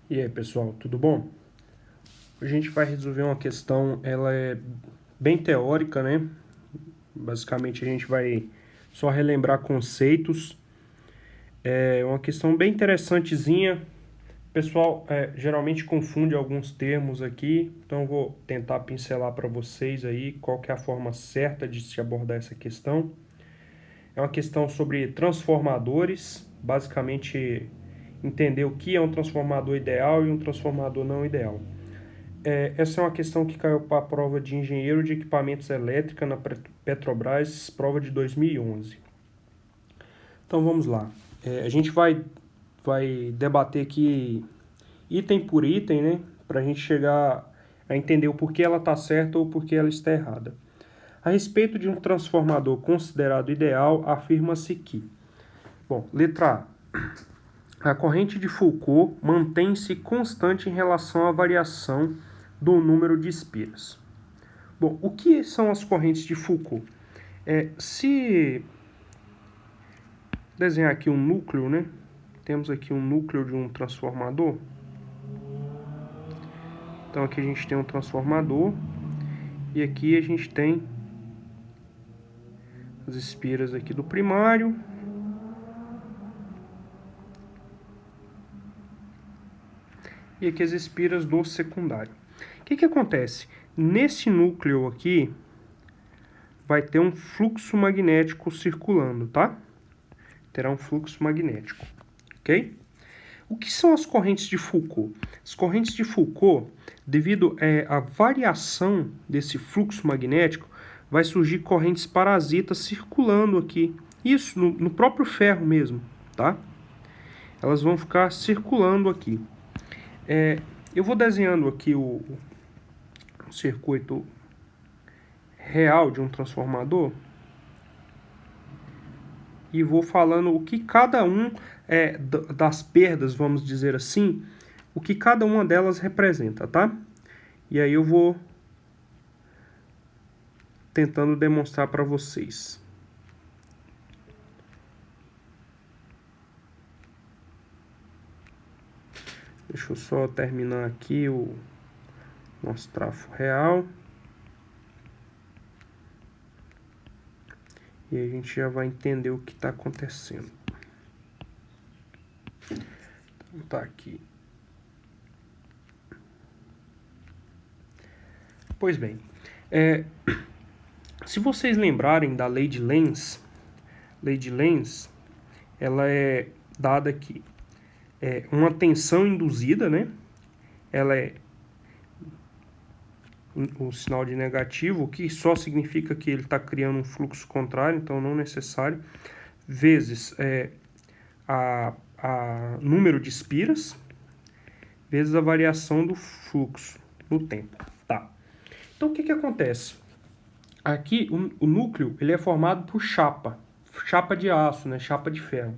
E aí, pessoal, tudo bom? A gente vai resolver uma questão, ela é bem teórica, né? Basicamente a gente vai só relembrar conceitos. É uma questão bem interessantezinha. O pessoal geralmente confunde alguns termos aqui, então eu vou tentar pincelar para vocês aí qual que é a forma certa de se abordar essa questão. É uma questão sobre transformadores, basicamente entender o que é um transformador ideal e um transformador não ideal. Essa é uma questão que caiu para a prova de engenheiro de equipamentos elétrica na Petrobras, prova de 2011. Então vamos lá. A gente vai debater aqui item por item, né? Para a gente chegar a entender o porquê ela está certa ou porquê ela está errada. A respeito de um transformador considerado ideal, afirma-se que... Bom, letra A. A corrente de Foucault mantém-se constante em relação à variação do número de espiras. Bom, o que são as correntes de Foucault? Se desenhar aqui um núcleo, né? Temos aqui um núcleo de um transformador. Então aqui a gente tem um transformador e aqui a gente tem as espiras aqui do primário. E aqui as espiras do secundário. O que acontece? Nesse núcleo aqui vai ter um fluxo magnético circulando, tá? Terá um fluxo magnético, ok? O que são as correntes de Foucault? As correntes de Foucault, devido à variação desse fluxo magnético, vai surgir correntes parasitas circulando aqui. Isso no próprio ferro mesmo, tá? Elas vão ficar circulando aqui. Eu vou desenhando aqui o circuito real de um transformador e vou falando o que cada um das perdas, vamos dizer assim, o que cada uma delas representa, tá? E aí eu vou tentando demonstrar para vocês. Deixa eu só terminar aqui o nosso trafo real. E a gente já vai entender o que está acontecendo. Então tá aqui. Pois bem, se vocês lembrarem da lei de Lenz, ela é dada aqui. Uma tensão induzida, né? Ela é o sinal de negativo, que só significa que ele está criando um fluxo contrário, então não necessário, vezes a número de espiras, vezes a variação do fluxo no tempo. Tá. Então o que acontece? Aqui o núcleo ele é formado por chapa de aço, né? Chapa de ferro.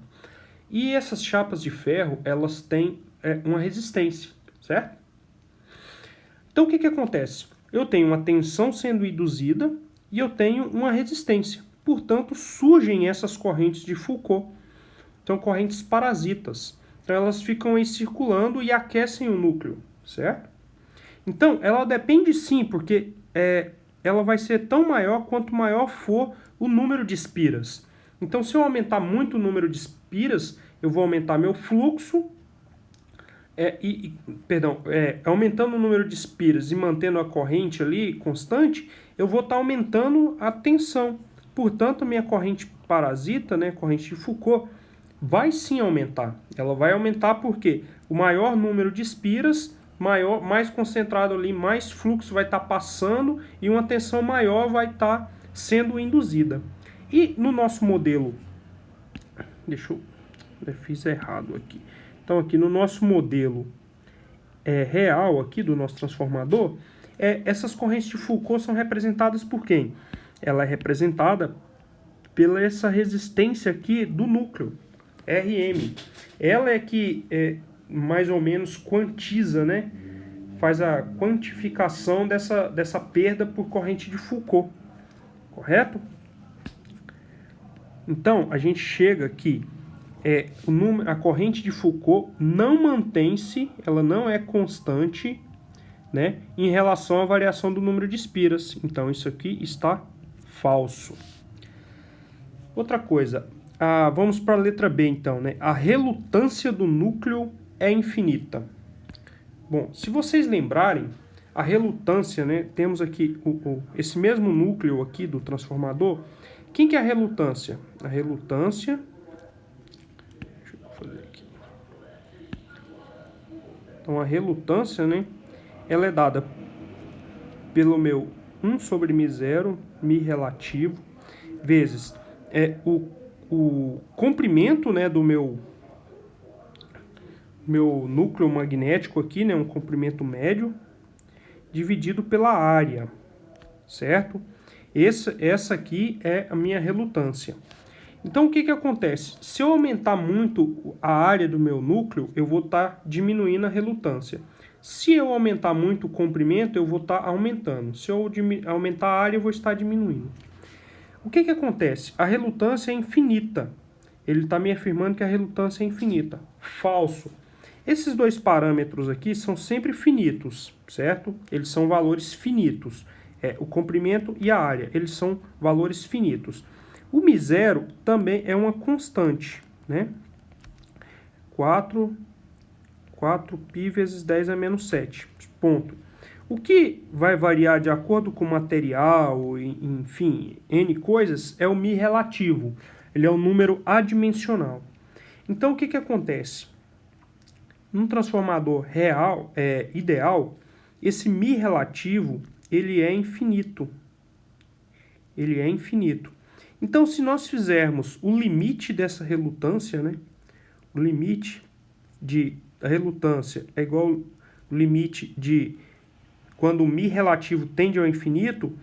E essas chapas de ferro, elas têm uma resistência, certo? Então o que acontece? Eu tenho uma tensão sendo induzida e eu tenho uma resistência. Portanto, surgem essas correntes de Foucault. Então, correntes parasitas. Então, elas ficam aí circulando e aquecem o núcleo, certo? Então, ela depende sim, porque ela vai ser tão maior quanto maior for o número de espiras. Então, se eu aumentar muito o número de espiras, eu vou aumentar meu fluxo, aumentando o número de espiras e mantendo a corrente ali constante, eu vou estar aumentando a tensão. Portanto, a minha corrente parasita, né, corrente de Foucault, vai sim aumentar. Ela vai aumentar porque o maior número de espiras, mais concentrado ali, mais fluxo vai estar passando e uma tensão maior vai estar sendo induzida. E no nosso modelo, eu fiz errado aqui. Então aqui no nosso modelo real aqui do nosso transformador, essas correntes de Foucault são representadas por quem? Ela é representada pela essa resistência aqui do núcleo, Rm. Ela é que mais ou menos quantiza, né? Faz a quantificação dessa perda por corrente de Foucault, correto? Então, a gente chega aqui, a corrente de Foucault não mantém-se, ela não é constante, né, em relação à variação do número de espiras. Então, isso aqui está falso. Outra coisa, vamos para a letra B, então, né? A relutância do núcleo é infinita. Bom, se vocês lembrarem, a relutância, né? Temos aqui esse mesmo núcleo aqui do transformador. Quem que é a relutância? A relutância... Deixa eu fazer aqui. Então, a relutância, né? Ela é dada pelo meu 1 sobre μ0, μ relativo, vezes o comprimento, né, do meu núcleo magnético aqui, né, um comprimento médio, dividido pela área, certo? Essa aqui é a minha relutância. Então, o que acontece? Se eu aumentar muito a área do meu núcleo, eu vou estar diminuindo a relutância. Se eu aumentar muito o comprimento, eu vou estar aumentando. Se eu aumentar a área, eu vou estar diminuindo. O que acontece? A relutância é infinita. Ele está me afirmando que a relutância é infinita. Falso. Esses dois parâmetros aqui são sempre finitos, certo? Eles são valores finitos. O comprimento e a área, eles são valores finitos. O μ0 também é uma constante, né? 4π vezes 10 a menos 7, ponto. O que vai variar de acordo com o material, enfim, N coisas, é o μ relativo. Ele é um número adimensional. Então, o que acontece? Num transformador ideal, esse μ relativo, ele é infinito. Ele é infinito. Então, se nós fizermos o limite dessa relutância, né? O limite da relutância é igual ao limite de quando o μ relativo tende ao infinito,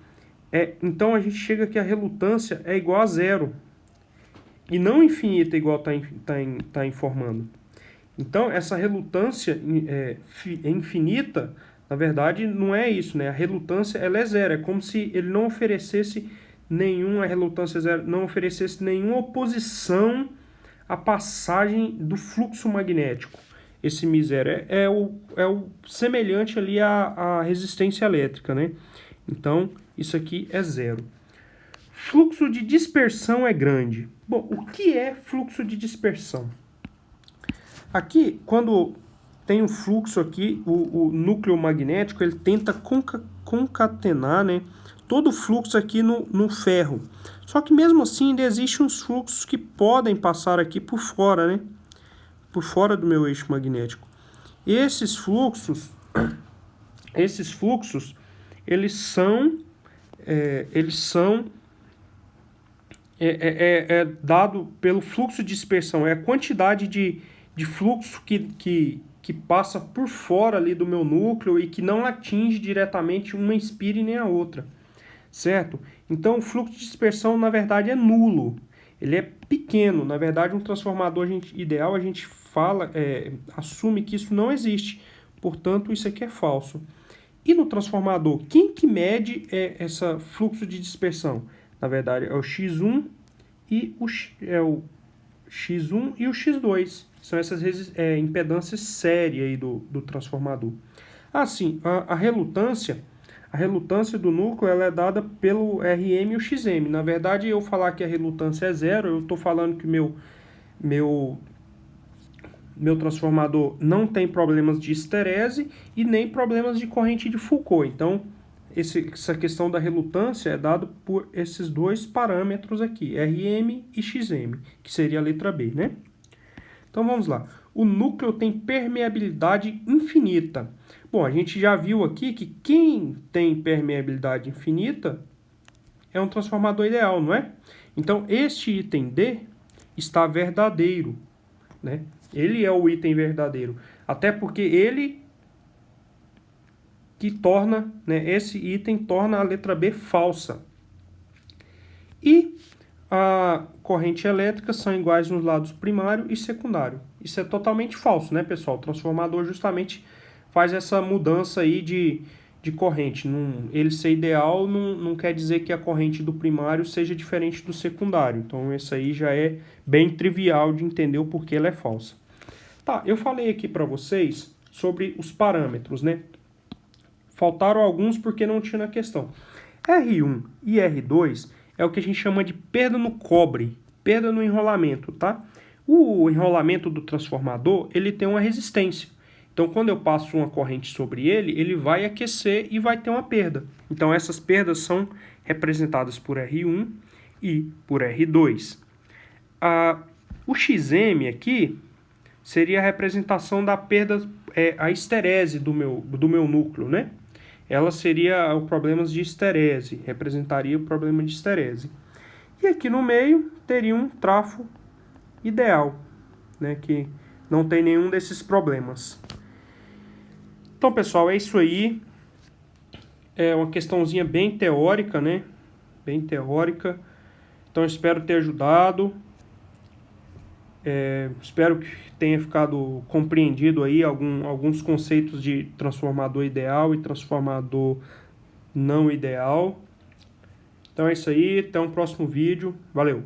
então a gente chega que a relutância é igual a zero. E não infinita igual está informando. Então, essa relutância infinita, na verdade, não é isso, né? A relutância ela é zero. É como se ele não oferecesse a relutância zero não oferecesse nenhuma oposição à passagem do fluxo magnético. Esse μ0 é o semelhante ali à resistência elétrica, né? Então, isso aqui é zero. Fluxo de dispersão é grande. Bom, o que é fluxo de dispersão? Aqui, quando tem um fluxo aqui, o núcleo magnético, ele tenta concatenar, né, todo o fluxo aqui no ferro. Só que mesmo assim ainda existem uns fluxos que podem passar aqui por fora, né? Por fora do meu eixo magnético. Esses fluxos, eles são dado pelo fluxo de dispersão. É a quantidade de fluxo que passa por fora ali do meu núcleo e que não atinge diretamente uma espira e nem a outra, certo? Então, o fluxo de dispersão, na verdade, é nulo. Ele é pequeno. Na verdade, um transformador ideal, a gente assume que isso não existe. Portanto, isso aqui é falso. E no transformador, quem que mede esse fluxo de dispersão? Na verdade, é o X1 e o X2. São essas impedâncias sérias aí do transformador. Assim, a relutância do núcleo ela é dada pelo Rm e o Xm. Na verdade, eu falar que a relutância é zero, eu estou falando que meu transformador não tem problemas de esterese e nem problemas de corrente de Foucault. Então, essa questão da relutância é dada por esses dois parâmetros aqui, Rm e Xm, que seria a letra B, né? Então, vamos lá. O núcleo tem permeabilidade infinita. Bom, a gente já viu aqui que quem tem permeabilidade infinita é um transformador ideal, não é? Então, este item D está verdadeiro, né? Ele é o item verdadeiro. Até porque ele que torna, né, esse item torna a letra B falsa. E a corrente elétrica são iguais nos lados primário e secundário. Isso é totalmente falso, né, pessoal? O transformador justamente faz essa mudança aí de de corrente. Ele ser ideal não quer dizer que a corrente do primário seja diferente do secundário. Então, isso aí já é bem trivial de entender o porquê ela é falsa. Tá, eu falei aqui para vocês sobre os parâmetros, né? Faltaram alguns porque não tinha na questão. R1 e R2 é o que a gente chama de perda no cobre, perda no enrolamento, tá? O enrolamento do transformador, ele tem uma resistência. Então, quando eu passo uma corrente sobre ele, ele vai aquecer e vai ter uma perda. Então, essas perdas são representadas por R1 e por R2. O XM aqui seria a representação da perda, a esterese do meu núcleo, né? Ela seria o problema de esterese, representaria o problema de esterese. E aqui no meio teria um trafo ideal, né? Que não tem nenhum desses problemas. Então, pessoal, é isso aí. É uma questãozinha bem teórica, né? Bem teórica. Então, espero ter ajudado. Espero que tenha ficado compreendido aí alguns conceitos de transformador ideal e transformador não ideal. Então é isso aí, até um próximo vídeo. Valeu!